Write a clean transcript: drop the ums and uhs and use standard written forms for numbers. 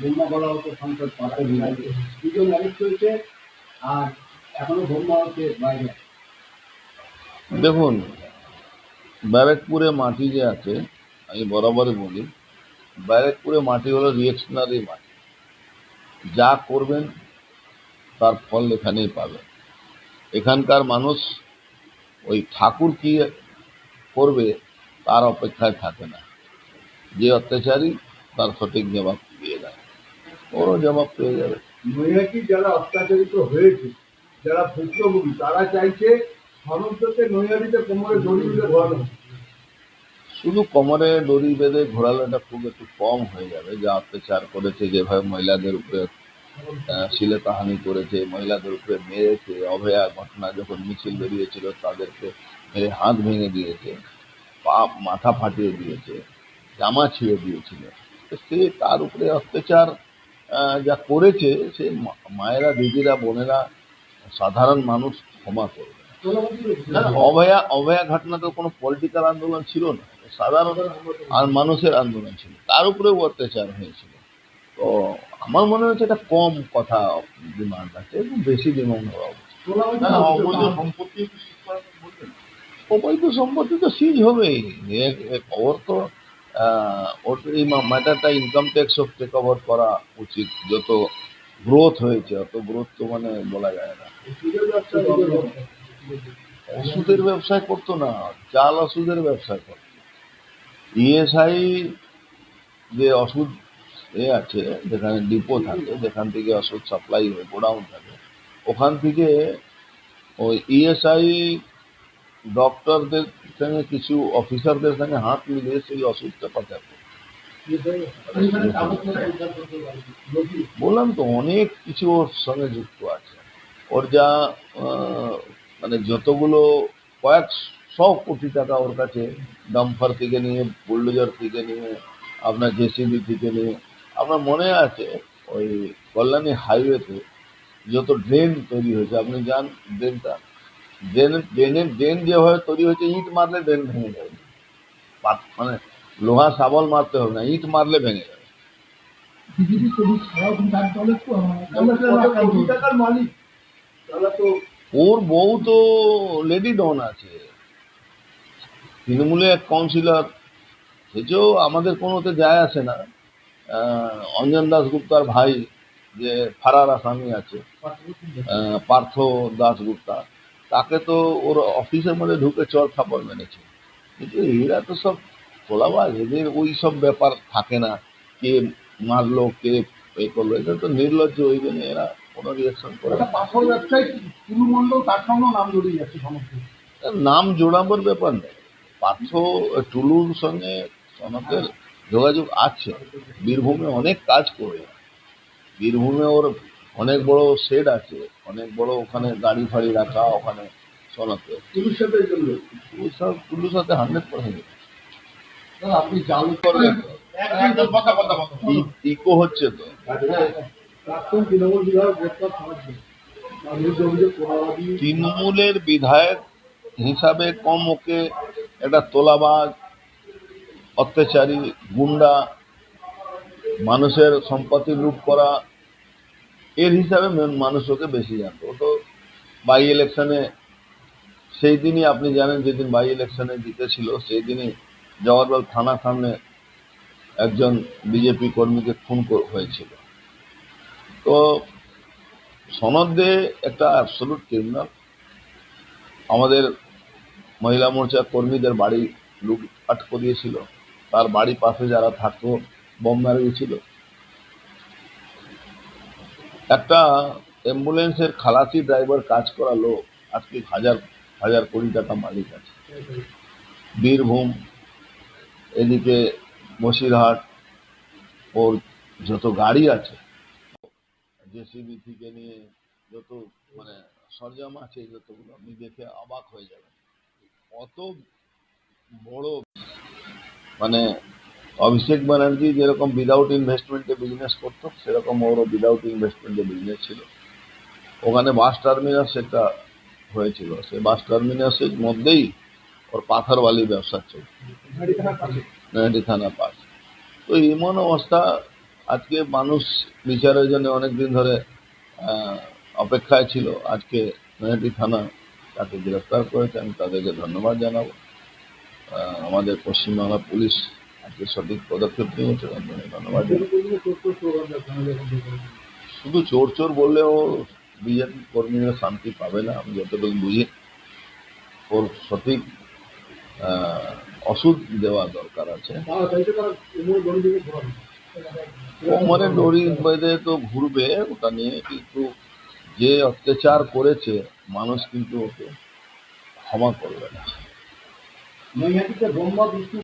বোমা বলা হতো সংসদ পাড়ায় দুজন অ্যারেস্ট হয়েছে আর এখনো বোমা হচ্ছে বাইরে। দেখুন, ব্যারাকপুরে মাটি যে আছে, আমি বরাবরই বলি, ব্যারাকপুরে মাটি হলো রিয়েকশনারি মাটি। যা করবেন তার ফল এখানেই পাবেন। এখানকার মানুষ ওই ঠাকুর কি করবে তার অপেক্ষায় থাকে না। যে অত্যাচারী তার সঠিক জবাব দিয়ে দেয়, ওরও জবাব পেয়ে যাবে। নৈহাটি যারা অত্যাচারিত হয়েছে, যারা ভুক্তভোগী, তারা চাইছে সমস্তকে নৈহাটিতে কোমরে দড়ি বেঁধে ঘোরানো। শুধু কোমরে দড়ি বেঁধে ঘোরালোটা খুব একটু কম হয়ে যাবে। যা অত্যাচার করেছে, যেভাবে মহিলাদের উপরে শ্লীলতাহানি করেছে, মহিলাদের উপরে মেরেছে, অভয়া ঘটনা যখন মিছিল বেরিয়েছিল তাদেরকে মেরে হাত ভেঙে দিয়েছে, পা মাথা ফাটিয়ে দিয়েছে, জামা ছিঁড়ে দিয়েছিল, সে তার উপরে অত্যাচার যা করেছে, সে মায়েরা, দিদিরা, বোনেরা, সাধারণ মানুষ ক্ষমা করবে। অভয়া ঘটনা তো কোনো পলিটিক্যাল আন্দোলন ছিল না, সাধারণ আর মানুষের আন্দোলন ছিল, তার উপরেও অত্যাচার হয়েছিল। তো আমার মনে হচ্ছে এটা কম কথা ডিমান্ড আছে, একটু বেশি ডিমান্ড হওয়া উচিত। অবৈধ সম্পত্তি তো সিজ হবেই। ওর তো এই ম্যাটারটা ইনকাম ট্যাক্স টেক ওভার করা উচিত। যত গ্রোথ হয়েছে অত গ্রোথ তো মানে বলা যায় না। ওষুধের ব্যবসায় করতো না, চাল ওষুধের ব্যবসায় করতো। ইএসআই যে ওষুধ আছে, যেখানে ডিপো থাকে, যেখান থেকে ওষুধ সাপ্লাই হয়, গোডাউন থাকে, ওখান থেকে ওই ইএসআই ডক্টরদের সঙ্গে কিছু অফিসারদের সঙ্গে হাত মিলিয়ে সেই ওষুধটা পাচার করে। বললাম তো, অনেক কিছু ওর সঙ্গে যুক্ত আছে। ওর যা মানে যতগুলো কয়েকশো কোটি টাকা ওর কাছে, ডাম্পার থেকে নিয়ে, বুলডোজার থেকে নিয়ে, আপনার জেসিবি থেকে নিয়ে, আপনার মনে আছে ওই কল্যাণী হাইওয়েতে যত ড্রেন তৈরি হয়েছে, আপনি যান ড্রেনটা, ড্রেন যেভাবে তৈরি হয়েছে, ইট মারলে ড্রেন ভেঙে যাবে, মানে লোহা শাবল মারতে হবে না, ইট মারলে ভেঙে যাবে। ওর বউ তো লেডি ডন আছে, তৃণমূলে এক কাউন্সিলর, সেটাও আমাদের কোনোতে যায় আসে না। অঞ্জন দাশগুপ্তার ভাই যে ফারার আসামি আছে, পার্থ দাশগুপ্তা, তাকে তো ওর অফিসের মধ্যে ঢুকে চর থাপড় মেরেছে। কিন্তু এরা তো সব তোলাবাজ, এদের ওই সব ব্যাপার থাকে না, কে মারলো কে এ করলো, এটা তো নির্লজ্জ, ওই জন্য এরা কোনো রিয়াকশন করে না। পাথর ব্যবসায়ী টুলু মণ্ডল, তার সঙ্গেও নাম জড়িয়ে যাচ্ছে সমস্ত। নাম জোড়াবার ব্যাপার নেই, পার্থ টুলুর সঙ্গে সনকের যোগাযোগ আছে। বীরভূমে অনেক কাজ করে, বীরভূমে ওর অনেক বড় শেড আছে, অনেক বড় ওখানে গাড়ি ফাড়ি রাখা, ওখানে সনকে টুলুর সাথে 100%। আপনি জাল করবে ইকো হচ্ছে তো। প্রাক্তন তৃণমূল বিধায়ক গ্রেপ্তার তৃণমূলের বিধায়ক হিসাবে কম, ওকে একটা তোলাবাজ, অত্যাচারী, গুন্ডা, মানুষের সম্পত্তি লুট করা, এর হিসাবে মানুষ ওকে বেশি জানতো। ও তো বাই ইলেকশনে, সেই দিনই আপনি জানেন, যেদিন বাই ইলেকশনে জিতেছিল, সেই দিনই জওয়াহরলাল থানার সামনে একজন বিজেপি কর্মীকে খুন হয়েছিল। তো সনদ দে একটা অ্যাবসলুট ক্রিমিনাল। আমাদের মহিলা মোর্চা কর্মীদের বাড়ি লুটপাট করিয়েছিল, তার বাড়ি পাশে যারা থাকতো বোম মেরে গেছিল। একটা অ্যাম্বুলেন্সের খালাসি ড্রাইভার কাজ করা লোক আজকে হাজার হাজার কোটি টাকা মালিক আছে। বীরভূম, এদিকে বসিরহাট, ওর যত গাড়ি আছে, জেসিবি থেকে নিয়ে যত মানে সরঞ্জাম আছে, যতগুলো আপনি দেখে অবাক হয়ে যাবেন। কত বড়, মানে অভিষেক ব্যানার্জি যেরকম উইদাউট ইনভেস্টমেন্টে বিজনেস করতো, সেরকম ওরও উইদাউট ইনভেস্টমেন্টে বিজনেস ছিল। ওখানে বাস টার্মিনাস একটা হয়েছিল, সেই বাস টার্মিনাসের মধ্যেই ওর পাথর বালি ব্যবসা চলছে, নৈহাটি থানা পাশ। তো এমন অবস্থা, আজকে মানুষ বিচারের জন্য অনেকদিন ধরে অপেক্ষায় ছিল। আজকে নৈহাটি থানা তাকে গ্রেফতার করেছে, আমি তাদেরকে ধন্যবাদ জানাবো। আমাদের পশ্চিমবাংলা পুলিশ আজকে সঠিক পদক্ষেপ নিয়েছে, তার জন্য ধন্যবাদ জানাবো। শুধু চোর চোর বললেও বিজেপি কর্মীরা শান্তি পাবে না, আমি যতটুকু বুঝি। ওর সঠিক ওষুধ দেওয়া দরকার আছে। কোমরে দড়ি বেঁধে তো ঘুরবে, ওটা নিয়ে কিন্তু যে অত্যাচার করেছে মানুষ কিন্তু ওকে ক্ষমা করবে না। নৈহাটিতে বোমা বৃষ্টি